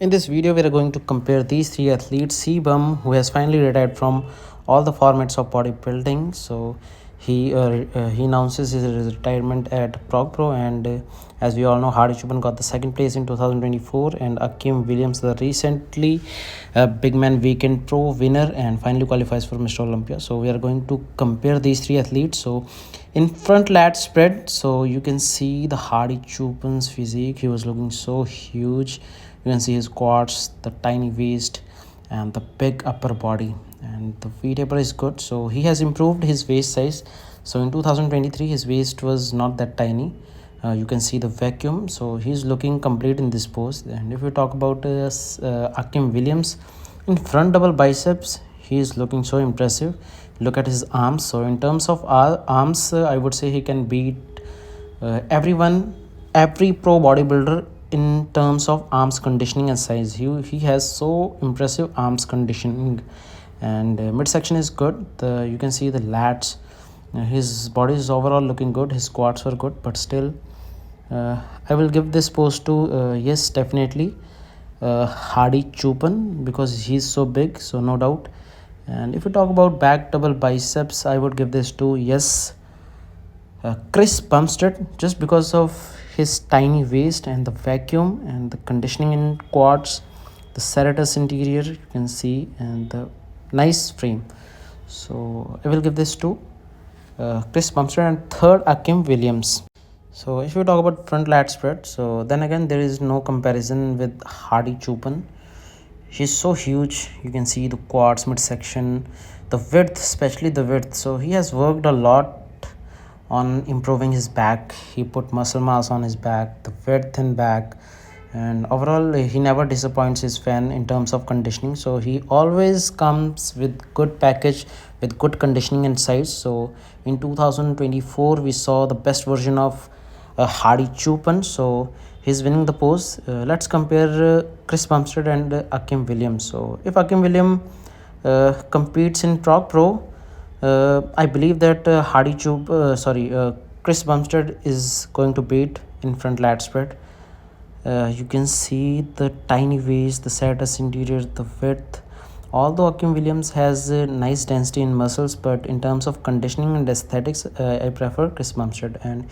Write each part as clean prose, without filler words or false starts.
In this video, we are going to compare these three athletes. Cbum, who has finally retired from all the formats of bodybuilding, so he announces his retirement at Prog Pro, and as we all know, hadichoopan got the second place in 2024, and Akim Williams, the recently Big Man Weekend Pro winner, and finally qualifies for Mr. Olympia. So we are going to compare these three athletes. So in front lat spread, so you can see the hadichoopan's physique. He was looking so huge. You can see his quads, the tiny waist, and the big upper body, and the V taper is good. So he has improved his waist size. So in 2023 his waist was not that tiny. You can see the vacuum, so he's looking complete in this pose. And if we talk about Akim Williams, in front double biceps he is looking so impressive. Look at his arms. So in terms of arms, I would say he can beat every pro bodybuilder in terms of arms conditioning and size. He has so impressive arms conditioning, and midsection is good. You can see the lats. His body is overall looking good. His quads were good, but still, I will give this pose to yes, definitely hadichoopan, because he's so big, so no doubt. And if we talk about back double biceps, I would give this to yes, Chris Bumstead, just because of his tiny waist and the vacuum and the conditioning in quads, the serratus interior you can see, and the nice frame. So I will give this to Chris Bumstead, and third Akim Williams. So if you talk about front lat spread, so then again there is no comparison with hadichoopan. He's so huge. You can see the quads, midsection, the width, especially the width. So he has worked a lot on improving his back. He put muscle mass on his back, the width in back, and overall he never disappoints his fan in terms of conditioning. So he always comes with good package, with good conditioning and size. So in 2024 we saw the best version of hadichoopan. So he's winning the pose. Let's compare Chris Bumstead and Akim Williams. So if Akim Williams competes in Prog Pro, I believe that Chris Bumstead is going to beat in front lat spread. You can see the tiny waist, the serratus interior, the width. Although Akim Williams has a nice density in muscles, but in terms of conditioning and aesthetics, I prefer Chris Bumstead. And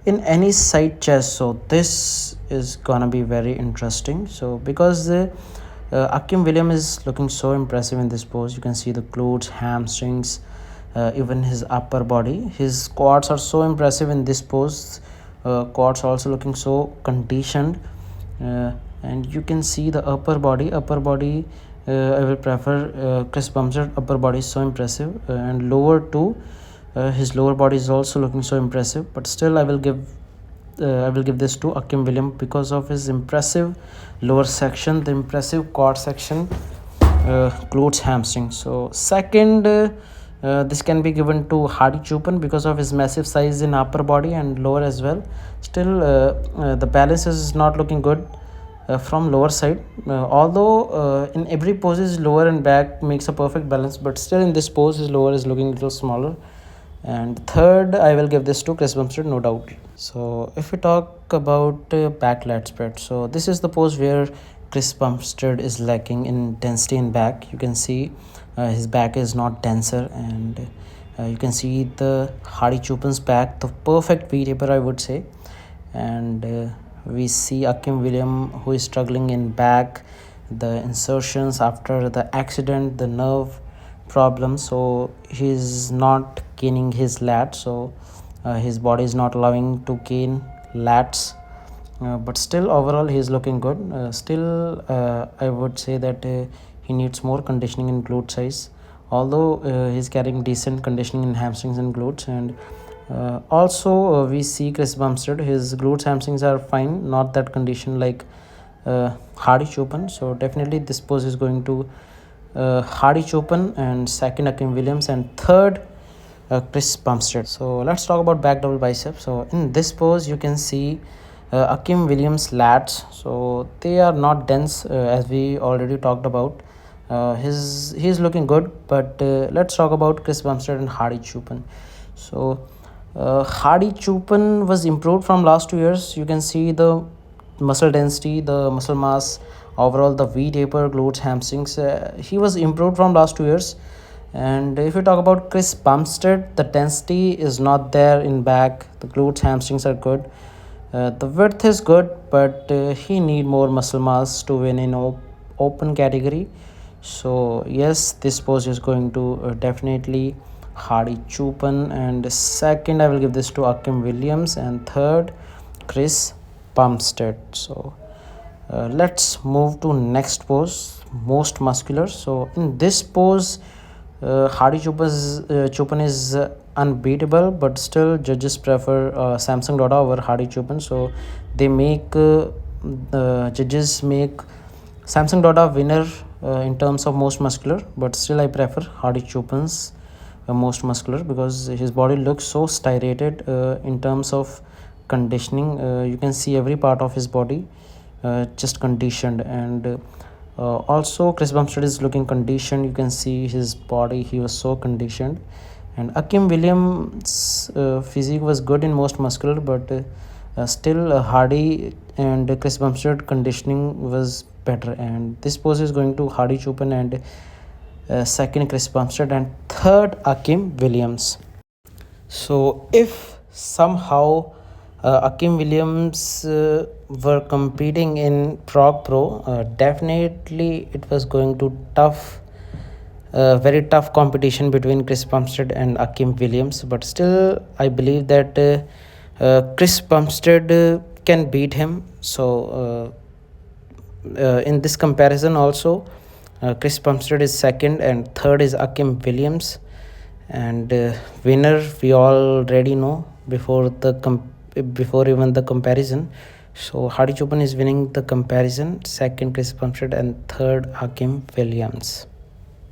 in any side chest, so this is gonna be very interesting. So because Akim Williams is looking so impressive in this pose, you can see the glutes, hamstrings, even his upper body. His quads are so impressive in this pose. Quads also looking so conditioned, and you can see the upper body. I will prefer Chris Bumstead. Upper body is so impressive, and lower too. His lower body is also looking so impressive, but still I will give this to Akim Williams because of his impressive lower section, the impressive quad section, glutes, hamstring. So second, this can be given to hadichoopan because of his massive size in upper body and lower as well. Still, the balance is not looking good from lower side. Although in every pose his lower and back makes a perfect balance, but still in this pose his lower is looking a little smaller. And third, I will give this to Chris Bumstead, no doubt. So if we talk about back lat spread, so this is the pose where Chris Bumstead is lacking in density in back. You can see his back is not denser, and you can see the hadichoopan's back, the perfect V taper, I would say. And we see Akim Williams, who is struggling in back, the insertions after the accident, the nerve problem. So he's not gaining his lats. So his body is not allowing to gain lats. But still overall he is looking good. Still I would say that he needs more conditioning in glute size, although he's carrying decent conditioning in hamstrings and glutes. And also we see Chris Bumstead, his glutes, hamstrings are fine, not that condition like hadichoopan. So definitely this pose is going to hadichoopan, and second Akim Williams, and third Chris Bumstead. So let's talk about back double biceps. So in this pose you can see Akim Williams lats. So they are not dense, as we already talked about. He's looking good, but let's talk about Chris Bumstead and hadichoopan. So hadichoopan was improved from last 2 years. You can see the muscle density, the muscle mass overall the V taper, glutes, hamstrings, he was improved from last 2 years. And if you talk about Chris Bumstead, the density is not there in back. The glutes, hamstrings are good. The width is good, but he need more muscle mass to win in open category. So yes, this pose is going to definitely Hardy Choopan, and second I will give this to Akim Williams, and third Chris Bumstead. So let's move to next pose, most muscular. So in this pose, Choopan is unbeatable, but still judges prefer Samsung Dada over Hardy Choopan. So they make the judges make Samsung Dada winner in terms of most muscular, but still I prefer Hardy Choopan's most muscular because his body looks so striated in terms of conditioning. You can see every part of his body just conditioned, and also Chris Bumstead is looking conditioned. You can see his body, he was so conditioned. And Akim Williams physique was good in most muscular, but still Hardy and Chris Bumstead conditioning was better, and this pose is going to Hardy Choopan, and second Chris Bumstead, and third Akim Williams. So if somehow Akim Williams were competing in Prague Pro, definitely it was going to very tough competition between Chris Bumstead and Akim Williams. But still, I believe that Chris Bumstead can beat him. So in this comparison also, Chris Bumstead is second, and third is Akim Williams. And winner we already know before even the comparison. So Hadichoopan is winning the comparison, second Chris Bumstead, and third Akim Williams.